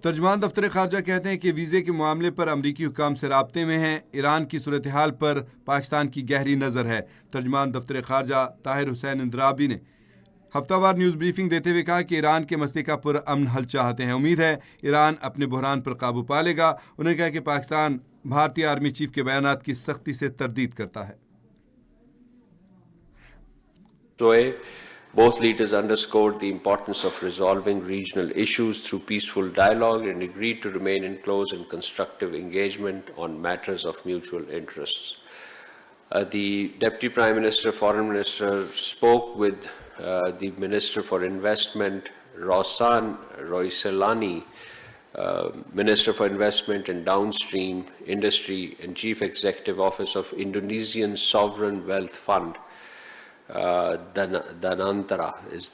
तर्जमान दफ्तर खारजा कहते हैं कि वीज़े के मामले पर अमरीकी हुकाम से राब्ते में हैं। ईरान की सूरत हाल पर पाकिस्तान की गहरी नज़र है। तर्जमान दफ्तर खारजा ताहिर हुसैन इंद्राबी ने हफ्तावार न्यूज़ ब्रीफिंग देते हुए कहा कि ईरान के मसले का पुरअमन हल चाहते हैं। उम्मीद है ईरान अपने बहरान पर काबू पा लेगा। उन्होंने कहा कि पाकिस्तान भारतीय आर्मी चीफ के बयानात की सख्ती से तरदीद करता है। Both leaders underscored the importance of resolving regional issues through peaceful dialogue and agreed to remain in close and constructive engagement on matters of mutual interests. The Deputy Prime Minister, Foreign Minister spoke with the Minister for Investment, Rossan Roiselani, Minister for Investment and Downstream Industry and Chief Executive Office of Indonesian Sovereign Wealth Fund. Danantara is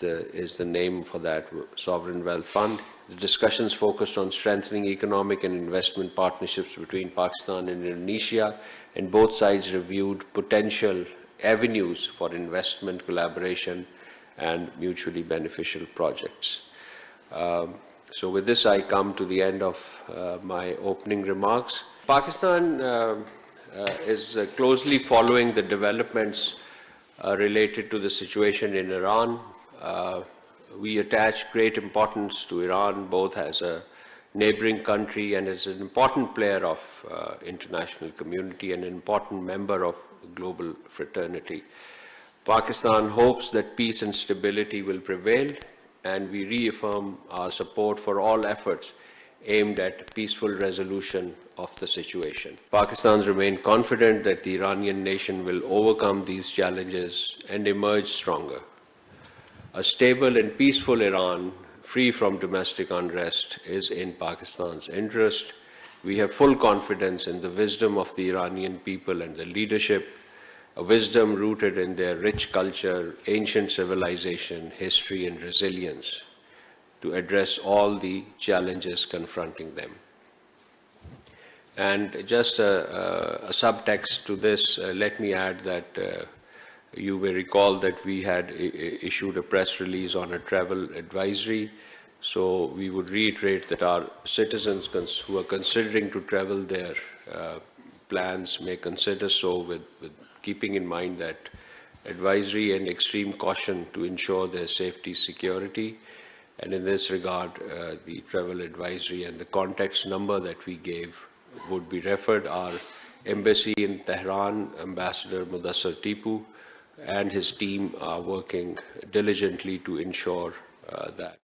the name for that sovereign wealth fund. The discussions focused on strengthening economic and investment partnerships between Pakistan and Indonesia, and both sides reviewed potential avenues for investment collaboration and mutually beneficial projects. So with this, I come to the end of my opening remarks. Pakistan is closely following the developments related to the situation in Iran. We attach great importance to Iran both as a neighboring country and as an important player of international community and an important member of global fraternity. Pakistan hopes that peace and stability will prevail, and we reaffirm our support for all efforts aimed at peaceful resolution of the situation. Pakistan remains confident that the Iranian nation will overcome these challenges and emerge stronger. A stable and peaceful Iran, free from domestic unrest, is in Pakistan's interest. We have full confidence in the wisdom of the Iranian people and the leadership, a wisdom rooted in their rich culture, ancient civilization, history, and resilience, to address all the challenges confronting them. And just a subtext to this, let me add that you may recall that we had issued a press release on a travel advisory. So we would reiterate that our citizens who are considering to travel their plans may consider so with keeping in mind that advisory and extreme caution to ensure their safety, security. And in this regard, the travel advisory and the context number that we gave would be referred. Our embassy in Tehran, Ambassador Mudassar Tipu, and his team are working diligently to ensure that.